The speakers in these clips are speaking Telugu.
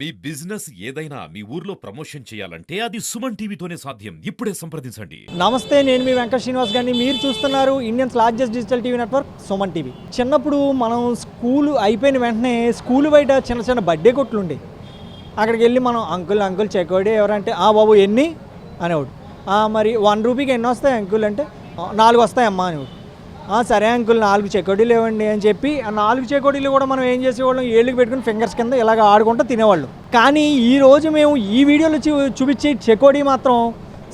మీ బిజినెస్ ఏదైనా మీ ఊర్లో ప్రమోషన్ చేయాలంటే అది సుమన్ టీవీతోనే సాధ్యం. ఇప్పుడే సంప్రదించండి. నమస్తే, నేను మీ వెంకట శ్రీనివాస్ గారిని. మీరు చూస్తున్నారు Indians largest digital TV network Suman TV. చిన్నప్పుడు మనం స్కూల్ అయిపోయిన వెంటనే స్కూల్ బయట చిన్న చిన్న బర్త్డే కొట్లు ఉండే. అక్కడికి వెళ్ళి మనం అంకుల్ చెక్కోడి ఎవరంటే బాబు ఎన్ని అనేవాడు. మరి 1 రూపీకి ఎన్ని వస్తాయి అంకుల్ అంటే 4 వస్తాయమ్మా అనేవాడు. సరే అంకుల్ 4 చెకోడీలు ఇవ్వండి అని చెప్పి ఆ 4 చెకోడీలు కూడా మనం ఏం చేసేవాళ్ళం, ఏళ్ళకి పెట్టుకుని ఫింగర్స్ కింద ఇలాగ ఆడుకుంటూ తినేవాళ్ళం. కానీ ఈరోజు మేము ఈ వీడియోలో చూపించే చెకోడీ మాత్రం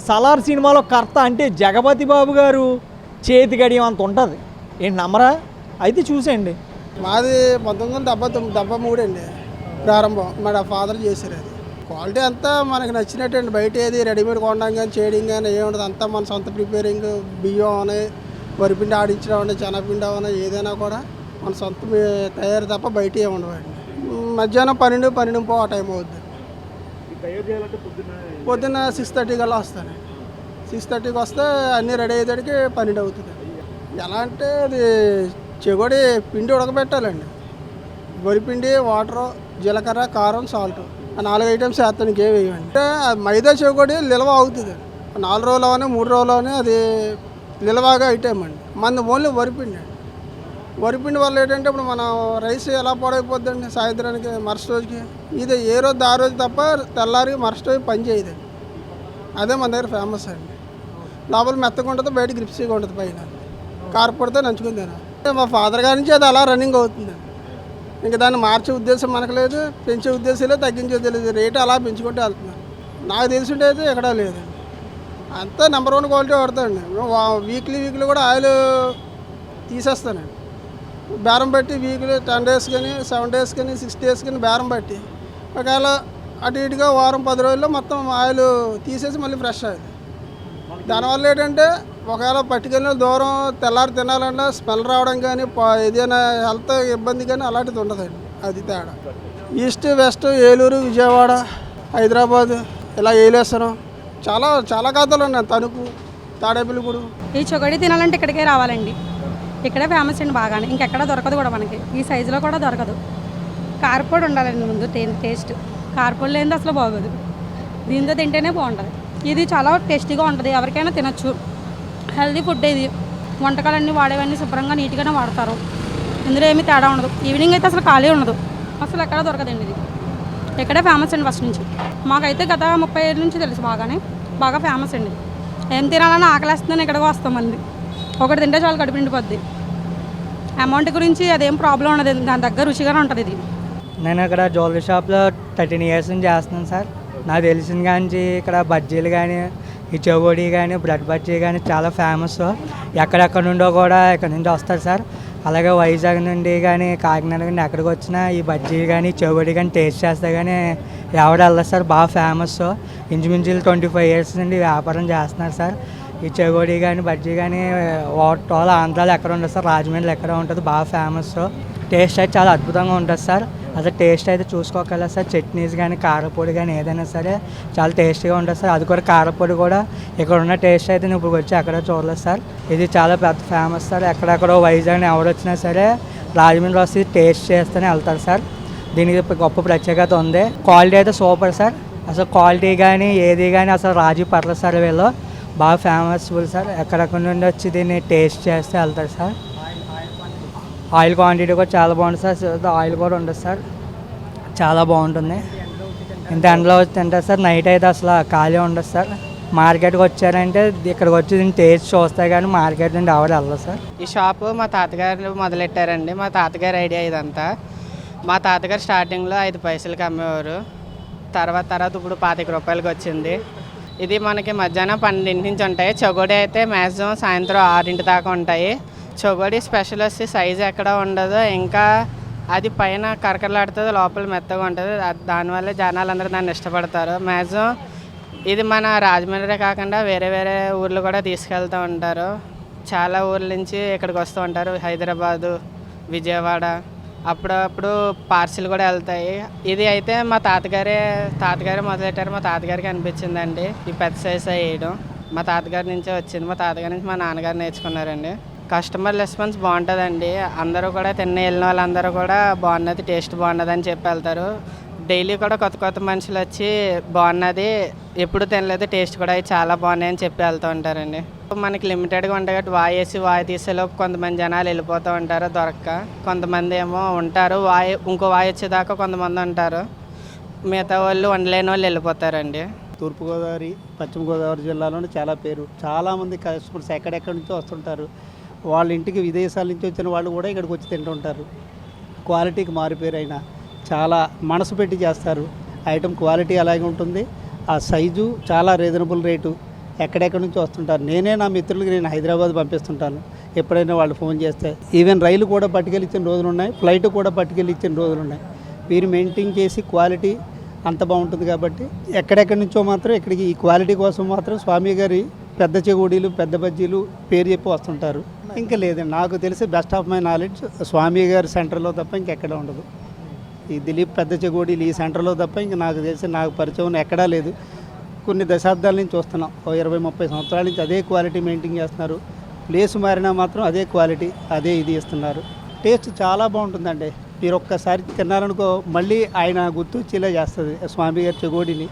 సలార్ సినిమాలో కర్త అంటే జగపతి బాబు గారు చేతి గడియం అంత ఉంటుంది. ఏంటి నమ్మరా? అయితే చూసేయండి. మాది 1973 అండి ప్రారంభం. మా ఫాదర్ చేశారు. అది క్వాలిటీ అంతా మనకు నచ్చినట్టు అండి. బయట ఏది రెడీమేడ్ కొనడం కానీ చేయడం కానీ ఏముండదు. అంతా మన సొంత ప్రిపేరింగ్. బియ్యం అని వరిపిండి ఆడించడం అని శనగపిండి అని ఏదైనా కూడా మన సొంత తయారు తప్ప బయట ఏమి ఉండవండి. మధ్యాహ్నం 12-12:30 ఆ టైం అవుద్ది. పొద్దున్న 6:30 కల్లా వస్తాను. 6:30కి వస్తే అన్నీ రెడీ అయ్యేసరికి 12 అవుతుంది. ఎలా అంటే అది చెగోడి పిండి ఉడకబెట్టాలండి. వరిపిండి, వాటరు, జీలకర్ర, కారం, సాల్ట్ ఆ 4 ఐటమ్స్ వేస్తాను. ఇంకేం వేయండి. అంటే మైదా చెగోడి నిల్వ అవుతుంది. 4 రోజులు అని 3 రోజులు అని అది నిల్వగా ఐటమ్ అండి. మన ఓన్లీ వరిపిండి అండి. వరిపిండి వల్ల ఏంటంటే ఇప్పుడు మనం రైస్ ఎలా పాడైపోద్దండి సాయంత్రానికి మరుసటి రోజుకి. ఇది ఏ రోజు ఆ రోజు తప్ప తెల్లారి మరుసటి రోజు పని చేయదండి. అదే మన దగ్గర ఫేమస్ అండి. లోపల మెత్తగా ఉంటుంది, బయట గ్రిప్సీగా ఉంటుంది, పైన కారపొడితో నంచుకుని తినాలి. మా ఫాదర్ గారి నుంచి అది అలా రన్నింగ్ అవుతుందండి. ఇంకా దాన్ని మార్చే ఉద్దేశం మనకు లేదు, పెంచే ఉద్దేశం లేదు, తగ్గించేది లేదు. రేటు అలా పెంచుకుంటూ వెళ్తున్నాను. నాకు తెలిసింటే అయితే ఎక్కడా లేదండి. అంతా నెంబర్ 1 క్వాలిటీ వాడతానండి. వీక్లీ కూడా ఆయిల్ తీసేస్తానండి. బేరం పెట్టి వీక్లీ 10 డేస్ కానీ 7 డేస్ కానీ 6 డేస్ కానీ బేరం పెట్టి ఒకవేళ అటు ఇటుగా వారం 10 రోజుల్లో మొత్తం ఆయిల్ తీసేసి మళ్ళీ ఫ్రెష్ ఆయిల్. దానివల్ల ఏంటంటే ఒకవేళ పట్టుకెళ్ళిన దూరం తెల్లారి తినాలంటే స్మెల్ రావడం కానీ ఏదైనా హెల్త్ ఇబ్బంది కానీ అలాంటిది ఉండదండి. అది తేడా. ఈస్ట్ వెస్ట్ ఏలూరు, విజయవాడ, హైదరాబాద్, ఇలా ఏలేశ్వరం చాలా చాలా ఖాతాలు ఉన్నాయి. తణుకు, తాడేపల్లిగూడు. ఈ చొగడి తినాలంటే ఇక్కడికే రావాలండి. ఇక్కడే ఫేమస్ అండి బాగానే. ఇంకెక్కడ దొరకదు కూడా మనకి. ఈ సైజులో కూడా దొరకదు. కారపొడి ఉండాలండి ముందు టేస్ట్. కారపొడి లేనిది అసలు బాగోదు. దీంతో తింటేనే బాగుంటుంది. ఇది చాలా టేస్టీగా ఉంటుంది. ఎవరికైనా తినచ్చు. హెల్దీ ఫుడ్ ఇది. వంటకాలన్నీ వాడేవన్నీ శుభ్రంగా నీట్గానే వాడతారు. ఇందులో ఏమీ తేడా ఉండదు. ఈవినింగ్ అయితే అసలు ఖాళీ ఉండదు. అసలు ఎక్కడ దొరకదండి ఇది. ఇక్కడే ఫేమస్ అండి ఫస్ట్ నుంచి. మాకైతే గత 30 ఏళ్ళ నుంచి తెలుసు. బాగా ఫేమస్ అండి. ఏం తినాలని ఆకలేస్తుందని ఇక్కడికి వస్తాం మంది. ఒకటి తింటే చాలా కడుపు నిండిపోద్ది. అమౌంట్ గురించి అదేం ప్రాబ్లం ఉండదు. దాని దగ్గర రుచిగానే ఉంటుంది ఇది. నేను ఇక్కడ జ్యువెలరీ షాప్లో 13 ఇయర్స్ నుంచి చేస్తున్నాను సార్. నాకు తెలిసిన కానీ ఇక్కడ బజ్జీలు కానీ, ఈ చెగోడి కానీ, బ్రెడ్ బజ్జీ కానీ చాలా ఫేమస్. ఎక్కడెక్కడ నుండో కూడా ఇక్కడ నుంచి వస్తారు సార్. అలాగే వైజాగ్ నుండి కానీ, కాకినాడ నుండి ఎక్కడికి వచ్చినా ఈ బజ్జీ కానీ, చెగోడి కానీ టేస్ట్ చేస్తే కానీ ఎవరు వెళ్ళదు సార్. బాగా ఫేమస్. ఇంచుమించు 25 ఇయర్స్ నుండి వ్యాపారం చేస్తున్నారు సార్. ఈ చెగోడి కానీ, బజ్జీ కానీ ఓవరాల్ ఆంధ్రాలో ఎక్కడ ఉంటుంది సార్, రాజమండ్రిలో ఎక్కడ ఉంటుంది. బాగా ఫేమస్. టేస్ట్ అయితే చాలా అద్భుతంగా ఉంటుంది సార్. అసలు టేస్ట్ అయితే చూసుకోగలరు సార్. చట్నీస్ కానీ, కారపొడి కానీ ఏదైనా సరే చాలా టేస్టీగా ఉంటుంది సార్. అది కూడా కారపొడి కూడా ఇక్కడ ఉన్న టేస్ట్ అయితే నేను ఇప్పుడు వచ్చి అక్కడ చూడలేదు సార్. ఇది చాలా పెద్ద ఫేమస్ సార్. ఎక్కడెక్కడో వైజాగ్ ఎవరు వచ్చినా సరే రాజమండ్రి వస్తే టేస్ట్ చేస్తూనే వెళ్తారు సార్. దీనికి గొప్ప ప్రత్యేకత ఉంది. క్వాలిటీ అయితే సూపర్ సార్. అసలు క్వాలిటీ కానీ ఏది కానీ అసలు రాజీ పర్లేదు సార్. వీళ్ళు బాగా ఫేమస్ఫుల్ సార్. ఎక్కడెక్కడ నుండి వచ్చి దీన్ని టేస్ట్ చేస్తే వెళ్తారు సార్. ఆయిల్ క్వాంటిటీ కూడా చాలా బాగుంటుంది సార్. ఆయిల్ కూడా ఉండదు సార్. చాలా బాగుంటుంది. ఇంత ఎండలో వచ్చి తింటారు సార్. నైట్ అయితే అసలు ఖాళీ ఉండదు సార్. మార్కెట్కి వచ్చారంటే ఇక్కడికి వచ్చి దీన్ని టేస్ట్ చూస్తే కానీ మార్కెట్ నుండి ఎవరు వెళ్ళదు సార్. ఈ షాపు మా తాతగారు మొదలెట్టారండి. మా తాతగారి ఐడియా ఇదంతా. మా తాతగారు స్టార్టింగ్లో 5 పైసలకి అమ్మేవారు. తర్వాత ఇప్పుడు 25 రూపాయలకి వచ్చింది. ఇది మనకి మధ్యాహ్నం 12 నుంచి ఉంటాయి. చెగోడి అయితే మ్యాక్సిమం సాయంత్రం 6 దాకా ఉంటాయి. చెగోడి స్పెషల్ వచ్చి సైజు ఎక్కడ ఉండదు. ఇంకా అది పైన కరకరలాడుతుంది, లోపల మెత్తగా ఉంటుంది. దానివల్ల జనాలందరూ దాన్ని ఇష్టపడతారు. మ్యాక్సిమం ఇది మన రాజమండ్రి కాకుండా వేరే వేరే ఊర్లు కూడా తీసుకెళ్తూ ఉంటారు. చాలా ఊర్ల నుంచి ఇక్కడికి వస్తూ ఉంటారు. హైదరాబాదు, విజయవాడ, అప్పుడప్పుడు పార్సిల్ కూడా వెళ్తాయి. ఇది అయితే మా తాతగారే మొదలెట్టారు. మా తాతగారికి అనిపించిందండి ఈ పెద్ద సైజ్ వేయడం. మా తాతగారి నుంచే వచ్చింది. మా తాతగారి నుంచి మా నాన్నగారు నేర్చుకున్నారండి. కస్టమర్ రెస్పాన్స్ బాగుంటుందండి. అందరూ కూడా వెళ్ళిన వాళ్ళందరూ కూడా బాగున్నది, టేస్ట్ బాగున్నది అని చెప్పి వెళ్తారు. డైలీ కూడా కొత్త కొత్త మనుషులు వచ్చి బాగున్నది, ఎప్పుడు తినలేదు, టేస్ట్ కూడా అవి చాలా బాగున్నాయని చెప్పి వెళ్తూ ఉంటారండి. మనకి లిమిటెడ్గా ఉంటాయి కాబట్టి వాయేసి వాయి తీసేలోపు కొంతమంది జనాలు వెళ్ళిపోతూ ఉంటారు దొరక్క, కొంతమంది ఏమో ఉంటారు ఇంకో వాయి వచ్చేదాకా కొంతమంది ఉంటారు, మిగతా వాళ్ళు వండలేని వాళ్ళు వెళ్ళిపోతారండి. తూర్పుగోదావరి పశ్చిమ గోదావరి జిల్లాలోనే చాలా పేరు. చాలామంది కస్టమర్స్ ఎక్కడెక్కడి నుంచో వస్తుంటారు. వాళ్ళ ఇంటికి విదేశాల నుంచి వచ్చిన వాళ్ళు కూడా ఇక్కడికి వచ్చి తింటుంటారు. క్వాలిటీకి మారిపోయారు. అయినా చాలా మనసు పెట్టి చేస్తారు. ఐటమ్ క్వాలిటీ అలాగే ఉంటుంది. ఆ సైజు చాలా రీజనబుల్ రేటు. ఎక్కడెక్కడి నుంచి వస్తుంటారు. నేనే నా మిత్రులకి నేను హైదరాబాద్ పంపిస్తుంటాను ఎప్పుడైనా వాళ్ళు ఫోన్ చేస్తే. ఈవెన్ రైలు కూడా పట్టుకెళ్ళి ఇచ్చిన రోజులు ఉన్నాయి, ఫ్లైట్ కూడా పట్టుకెళ్ళి ఇచ్చిన రోజులు ఉన్నాయి. వీరు మెయింటైన్ చేసి క్వాలిటీ అంత బాగుంటుంది కాబట్టి ఎక్కడెక్కడి నుంచో మాత్రం ఇక్కడికి ఈ క్వాలిటీ కోసం మాత్రం స్వామి గారి పెద్ద చెగోడీలు పెద్ద బజ్జీలు పేరు చెప్పి వస్తుంటారు. ఇంకా లేదండి, నాకు తెలిసి బెస్ట్ ఆఫ్ మై నాలెడ్జ్ స్వామి గారి సెంటర్లో తప్ప ఇంకెక్కడ ఉండదు. ఈ దిలీప్ పెద్ద చెగోడీలు ఈ సెంటర్లో తప్ప ఇంక నాకు తెలిసి నాకు పరిచయం ఎక్కడా లేదు. కొన్ని దశాబ్దాల నుంచి చూస్తున్నాం, 20-30 సంవత్సరాల నుంచి అదే క్వాలిటీ మెయింటైన్ చేస్తున్నారు. ప్లేస్ మారినా మాత్రం అదే క్వాలిటీ అదే ఇది ఇస్తున్నారు. టేస్ట్ చాలా బాగుంటుందండి. మీరు ఒక్కసారి తిన్నారనుకో మళ్ళీ ఆయన గుర్తు వచ్చేలా చేస్తుంది స్వామి గారి చెగోడీని.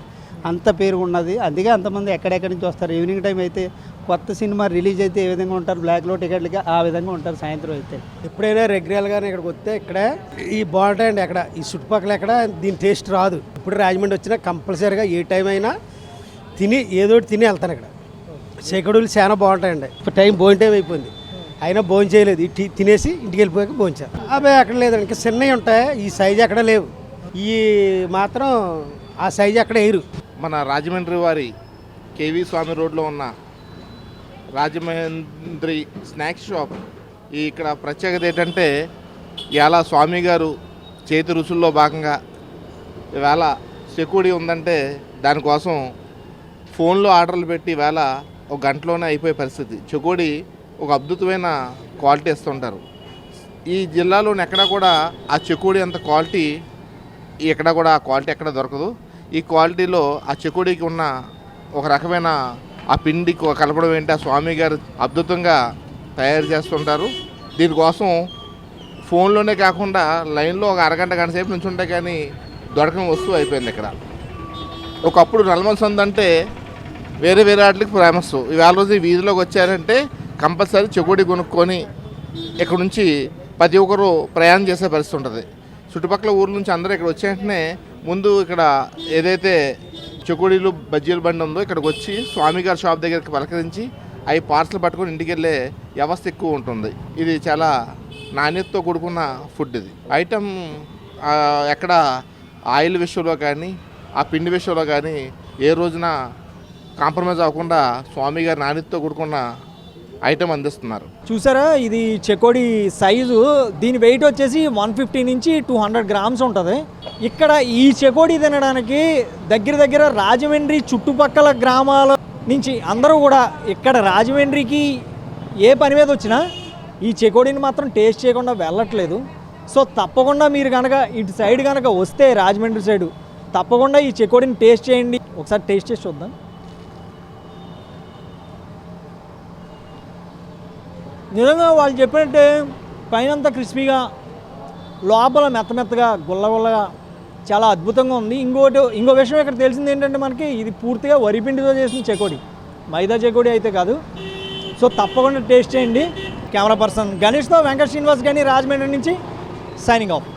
అంత పేరు ఉన్నది, అందుకే అంతమంది ఎక్కడెక్కడి నుంచి వస్తారు. ఈవినింగ్ టైం అయితే కొత్త సినిమా రిలీజ్ అయితే ఏ విధంగా ఉంటారు, బ్లాక్లో టికెట్లకి ఆ విధంగా ఉంటారు. సాయంత్రం అయితే ఎప్పుడైనా రెగ్యులర్గానే ఇక్కడికి వస్తే ఇక్కడే ఈ బాగుంటాయండి. ఎక్కడ ఈ చుట్టుపక్కల ఎక్కడ దీని టేస్ట్ రాదు. ఇప్పుడు రాజమండ్రి వచ్చినా కంపల్సరీగా ఏ టైం అయినా ఏదోటి తిని వెళ్తాను. ఇక్కడ చెగడులు చాలా బాగుంటాయండి. ఇప్పుడు భోజన టైం అయిపోయింది, అయినా భోజనం చేయలేదు, తినేసి ఇంటికి వెళ్ళిపోయాక భోంచారు. అబ్బాయి అక్కడ లేదండి, ఇంకా చిన్నవి ఉంటాయి. ఈ సైజు ఎక్కడ లేవు. ఈ మాత్రం ఆ సైజు అక్కడ వేయరు. మన రాజమండ్రి వారి కేవీ స్వామి రోడ్లో ఉన్న రాజమండ్రి స్నాక్స్ షాప్ ఇక్కడ ప్రత్యేకత ఏంటంటే ఇవాళ స్వామి గారు చేతి రుచుల్లో భాగంగా ఇవాళ చెకోడీ ఉందంటే దానికోసం ఫోన్లో ఆర్డర్లు పెట్టి ఇవాళ ఒక గంటలోనే అయిపోయే పరిస్థితి. చెకోడీ ఒక అద్భుతమైన క్వాలిటీ ఇస్తుంటారు. ఈ జిల్లాలోని ఎక్కడా కూడా ఆ చెకోడీ అంత క్వాలిటీ ఎక్కడ కూడా ఆ క్వాలిటీ ఎక్కడ దొరకదు. ఈ క్వాలిటీలో ఆ చెకోడీకి ఉన్న ఒక రకమైన ఆ పిండి కలపడం ఏంటి ఆ స్వామి గారు అద్భుతంగా తయారు చేస్తుంటారు. దీనికోసం ఫోన్లోనే కాకుండా లైన్లో ఒక అరగంట గంట సేపు నుంచి ఉంటే కానీ దొరకని వస్తువు అయిపోయింది ఇక్కడ. ఒకప్పుడు నల్మల్ సంద అంటే వేరే వాటికి ఫేమస్. ఇవాళ రోజు ఈ వీధిలోకి వచ్చారంటే కంపల్సరీ చెకోడీ కొనుక్కొని ఇక్కడ నుంచి ప్రతి ఒక్కరు ప్రయాణం చేసే పరిస్థితి ఉంటుంది. చుట్టుపక్కల ఊర్ల నుంచి అందరూ ఇక్కడ వచ్చే వెంటనే ముందు ఇక్కడ ఏదైతే చెకోడీలు బజ్జీల బండి ఉందో ఇక్కడికి వచ్చి స్వామిగారి షాప్ దగ్గరికి పలకరించి అవి పార్సల్ పట్టుకొని ఇంటికి వెళ్ళే వ్యవస్థ ఎక్కువ ఉంటుంది. ఇది చాలా నాణ్యతతో కూడుకున్న ఫుడ్. ఇది ఐటమ్ ఎక్కడ ఆయిల్ విషయంలో కానీ ఆ పిండి విషయంలో కానీ ఏ రోజున కాంప్రమైజ్ అవ్వకుండా స్వామి గారి నాణ్యతతో కూడుకున్న ఐటమ్ అందిస్తున్నారు. చూసారా, ఇది చెకోడీ సైజు. దీని వెయిట్ వచ్చేసి 150 నుంచి 200 గ్రామ్స్ ఉంటుంది. ఇక్కడ ఈ చెకోడీ తినడానికి దగ్గర రాజమండ్రి చుట్టుపక్కల గ్రామాల నుంచి అందరూ కూడా ఇక్కడ రాజమండ్రికి ఏ పని మీద వచ్చినా ఈ చెకోడీని మాత్రం టేస్ట్ చేయకుండా వెళ్ళట్లేదు. సో తప్పకుండా మీరు కనుక ఇటు సైడ్ కనుక వస్తే రాజమండ్రి సైడు తప్పకుండా ఈ చెకోడీని టేస్ట్ చేయండి. ఒకసారి టేస్ట్ చేసి చూద్దాం. నిజంగా వాళ్ళు చెప్పినట్టే పైనంతా క్రిస్పీగా లోపల మెత్తగా గుల్లగా చాలా అద్భుతంగా ఉంది. ఇంకో విషయం ఇక్కడ తెలిసింది ఏంటంటే మనకి ఇది పూర్తిగా వరిపిండితో చేసిన చెకోడీ, మైదా చెకోడీ అయితే కాదు. సో తప్పకుండా టేస్ట్ చేయండి. కెమెరా పర్సన్ గణేష్తో వెంకట శ్రీనివాస్ గాని రాజమండ్రి నుంచి సైనింగ్ ఆఫ్.